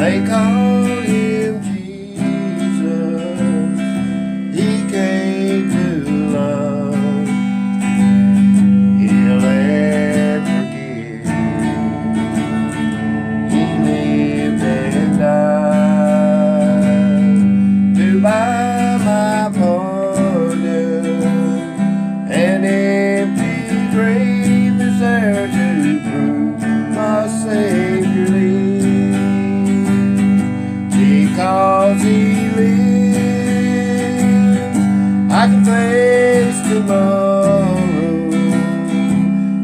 They called him Jesus. He came to love, heal and forgive. He lived and died to buy my pardon. An empty grave is there to prove my Savior lives. Because He lives, I can face tomorrow.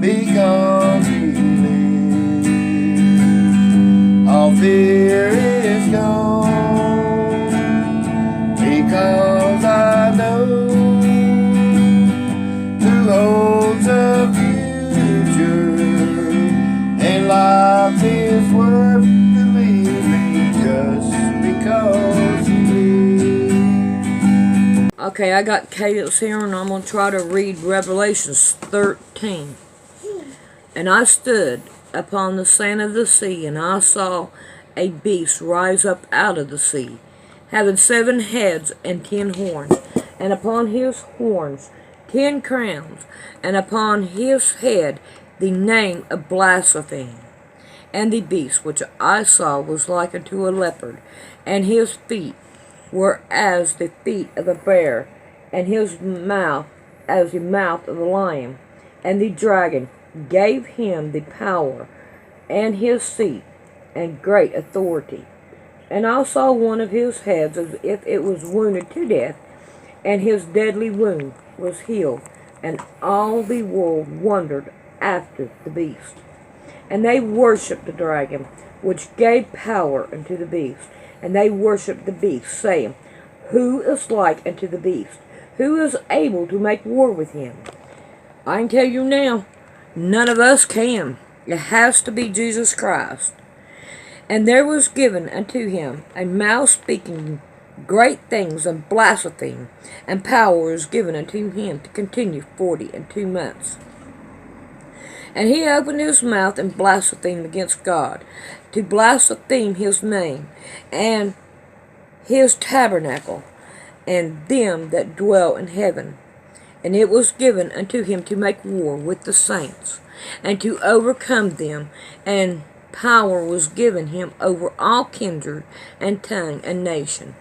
Because He lives, all fear is gone. Because I know who holds the future, and life is worth the living just because He lives. Okay, I got Cadence here, and I'm going to try to read Revelations 13. And I stood upon the sand of the sea, and I saw a beast rise up out of the sea, having 7 heads and 10 horns, and upon his horns 10 crowns, and upon his head the name of blasphemy. And the beast which I saw was like unto a leopard, and his feet were as the feet of a bear, and his mouth as the mouth of a lion. And the dragon gave him the power, and his seat, and great authority. And I saw one of his heads as if it was wounded to death, and his deadly wound was healed. And all the world wondered after the beast. And they worshipped the dragon, which gave power unto the beast. And they worshipped the beast, saying, Who is like unto the beast? Who is able to make war with him? I can tell you now, none of us can. It has to be Jesus Christ. And there was given unto him a mouth speaking great things and blasphemy, and power was given unto him to continue 42 months. And he opened his mouth and blasphemed against God, to blaspheme his name, and his tabernacle, and them that dwell in heaven. And it was given unto him to make war with the saints, and to overcome them, and power was given him over all kindred, and tongue, and nation.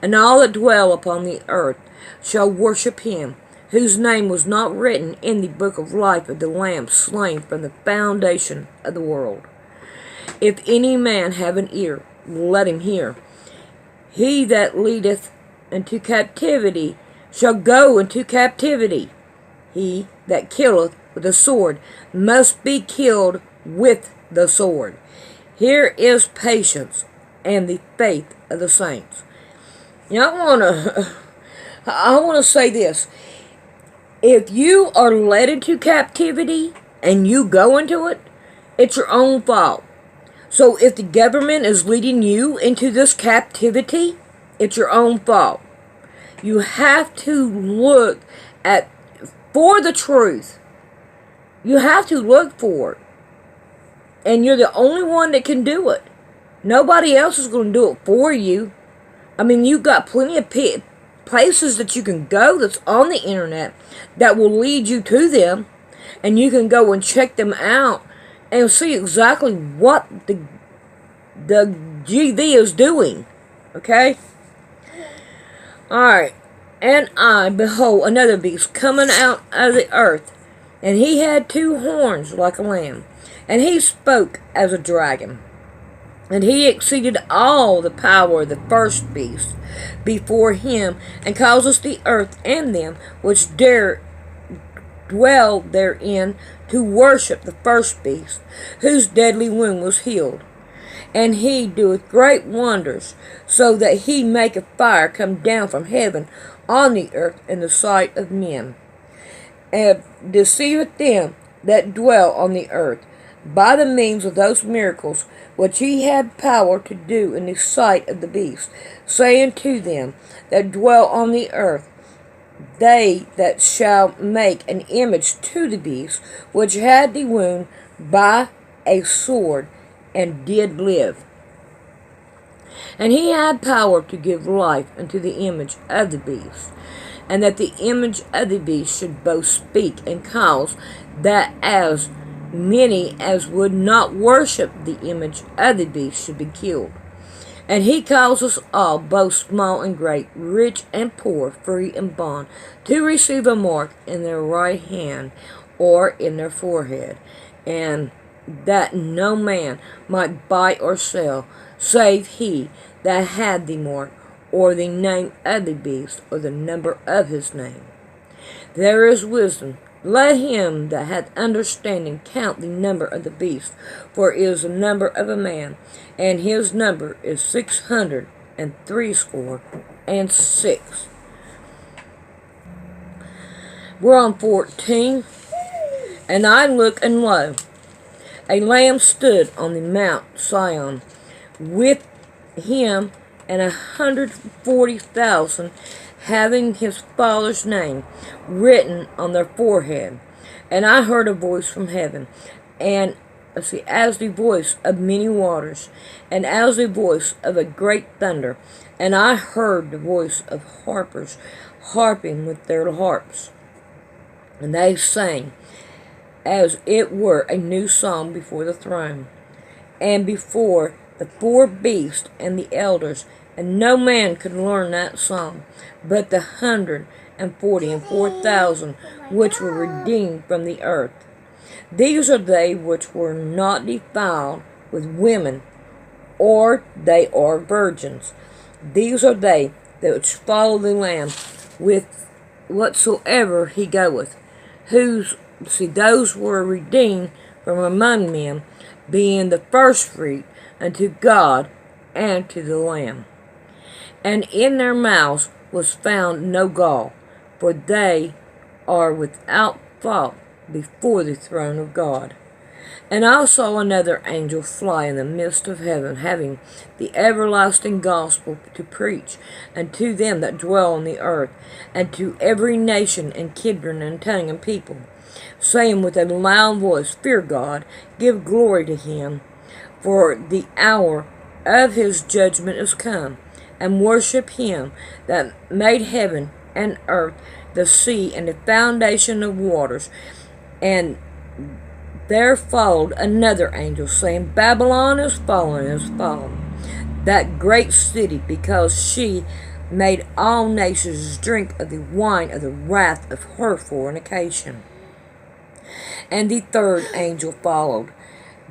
And all that dwell upon the earth shall worship him, whose name was not written in the book of life of the Lamb slain from the foundation of the world. If any man have an ear, let him hear. He that leadeth into captivity shall go into captivity. He that killeth with a sword must be killed with the sword. Here is patience and the faith of the saints. Now I want to say this. If you are led into captivity and you go into it, it's your own fault. So if the government is leading you into this captivity, it's your own fault. You have to look for the truth. You have to look for it. And you're the only one that can do it. Nobody else is going to do it for you. I mean, you've got plenty of places that you can go that's on the internet that will lead you to them. And you can go and check them out and see exactly what the GV is doing. Okay? Alright. And I, behold, another beast coming out of the earth. And he had 2 horns like a lamb. And he spoke as a dragon. And he exceeded all the power of the first beast before him, and causes the earth and them which dare dwell therein to worship the first beast, whose deadly wound was healed. And he doeth great wonders, so that he maketh fire come down from heaven on the earth in the sight of men, and deceiveth them that dwell on the earth, by the means of those miracles which he had power to do in the sight of the beast, saying to them that dwell on the earth, they that shall make an image to the beast, which had the wound by a sword, and did live. And he had power to give life unto the image of the beast, and that the image of the beast should both speak and cause that as many as would not worship the image of the beast should be killed. And he calls us all, both small and great, rich and poor, free and bond, to receive a mark in their right hand or in their forehead, and that no man might buy or sell, save he that had the mark, or the name of the beast, or the number of his name. There is wisdom. Let him that hath understanding count the number of the beast, for it is the number of a man, and his number is 666. We're on 14. And I looked, and lo, a lamb stood on the Mount Sion, with him and 140,000, having his father's name written on their forehead. And I heard a voice from heaven, and as the voice of many waters, and as the voice of a great thunder. And I heard the voice of harpers harping with their harps. And they sang, as it were a new song before the throne, and before the four beasts and the elders. And no man could learn that song, but the 144,000 which were redeemed from the earth. These are they which were not defiled with women, or they are virgins. These are they which follow the Lamb with whatsoever he goeth. Those were redeemed from among men, being the firstfruit unto God and to the Lamb. And in their mouths was found no gall, for they are without fault before the throne of God. And I saw another angel fly in the midst of heaven, having the everlasting gospel to preach unto them that dwell on the earth, and to every nation and kindred and tongue and people, saying with a loud voice, Fear God, give glory to him, for the hour of his judgment is come, and worship him that made heaven and earth, the sea, and the foundation of waters. And there followed another angel, saying, Babylon is fallen, that great city, because she made all nations drink of the wine of the wrath of her fornication. And the third angel followed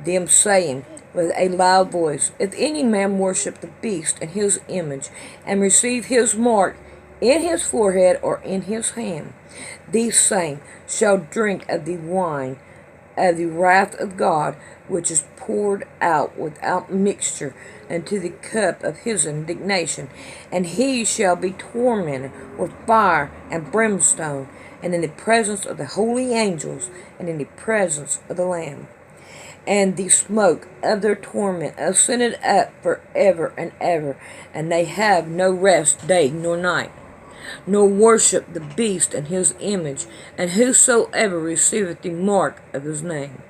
them, saying with a loud voice, If any man worship the beast and his image, and receive his mark in his forehead or in his hand, these same shall drink of the wine of the wrath of God, which is poured out without mixture into the cup of his indignation. And he shall be tormented with fire and brimstone, and in the presence of the holy angels, and in the presence of the Lamb. And the smoke of their torment ascended up forever and ever, and they have no rest day nor night, nor worship the beast and his image, and whosoever receiveth the mark of his name.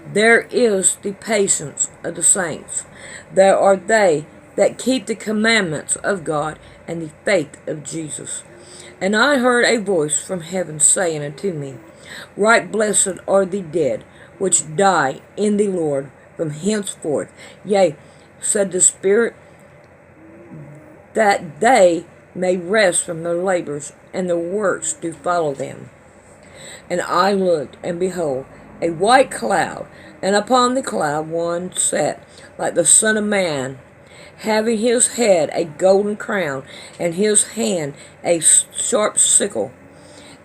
There is the patience of the saints. There are they that keep the commandments of God and the faith of Jesus. And I heard a voice from heaven saying unto me, Right blessed are the dead, which die in the Lord from henceforth. Yea, said the Spirit, that they may rest from their labors, and their works do follow them. And I looked, and behold, a white cloud, and upon the cloud one sat like the Son of Man, having his head a golden crown, and his hand a sharp sickle.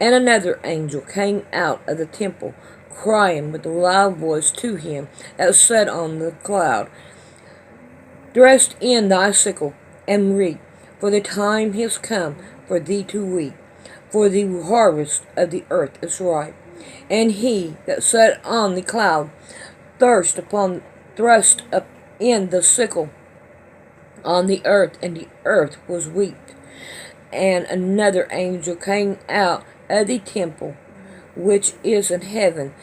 And another angel came out of the temple, crying with a loud voice to him that sat on the cloud, Thrust in thy sickle, and reap, for the time is come for thee to weep, for the harvest of the earth is ripe. And he that sat on the cloud thrust up in the sickle on the earth, and the earth was wept. And another angel came out of the temple which is in heaven,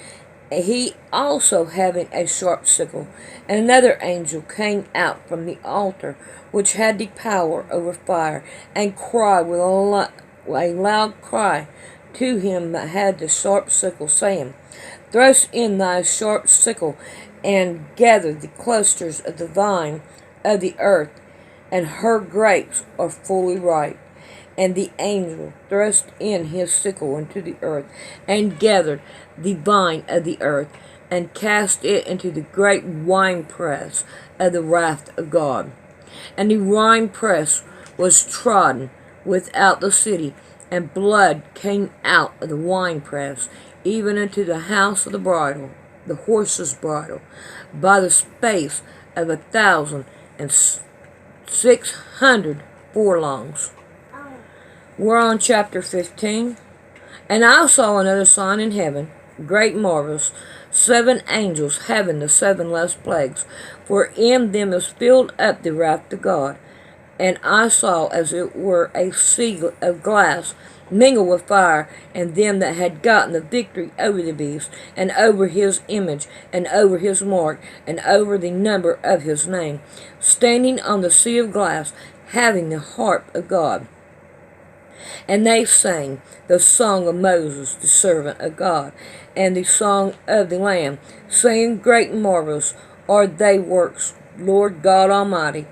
he also having a sharp sickle. And another angel came out from the altar, which had the power over fire, and cried with a loud cry to him that had the sharp sickle, saying, Thrust in thy sharp sickle, and gather the clusters of the vine of the earth, and her grapes are fully ripe. And the angel thrust in his sickle into the earth, and gathered the vine of the earth, and cast it into the great winepress of the wrath of God. And the winepress was trodden without the city, and blood came out of the winepress, even into the house of the bridle, the horse's bridle, by the space of 1,600 furlongs. We're on chapter 15. And I saw another sign in heaven, great marvelous, 7 angels having the 7 last plagues, for in them is filled up the wrath of God. And I saw as it were a sea of glass mingled with fire, and them that had gotten the victory over the beast, and over his image, and over his mark, and over the number of his name, standing on the sea of glass, having the harp of God. And they sang the song of Moses, the servant of God, and the song of the Lamb, saying, Great and marvelous are thy works, Lord God Almighty.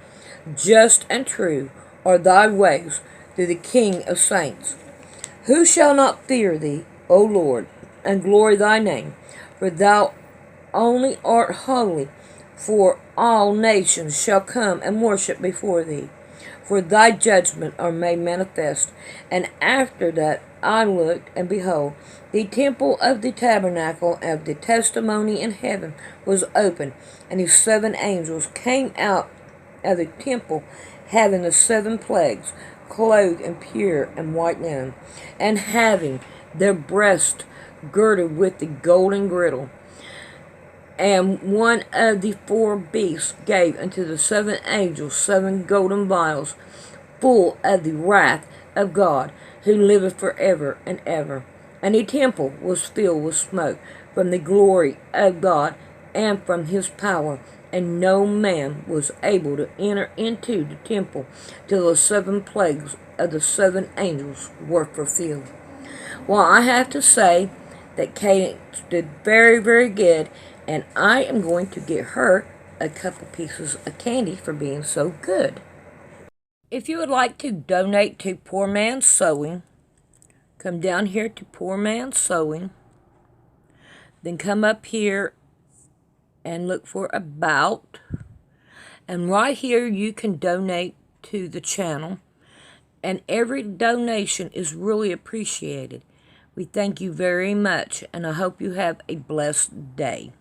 Just and true are thy ways to the King of saints. Who shall not fear thee, O Lord, and glory thy name? For thou only art holy, for all nations shall come and worship before thee. For thy judgments are made manifest. And after that I looked, and behold, the temple of the tabernacle of the testimony in heaven was opened, and the 7 angels came out of the temple, having the 7 plagues, clothed in pure and white linen, and having their breasts girded with the golden girdle. And one of the 4 beasts gave unto the 7 angels 7 golden vials, full of the wrath of God, who liveth for ever and ever. And the temple was filled with smoke from the glory of God and from his power, and no man was able to enter into the temple till the 7 plagues of the 7 angels were fulfilled. Well, I have to say that Kate did very, very good, and I am going to get her a couple pieces of candy for being so good. If you would like to donate to Poor Man's Sewing, come down here to Poor Man's Sewing, then come up here and look for About, and right here you can donate to the channel, and every donation is really appreciated. We thank you very much, and I hope you have a blessed day.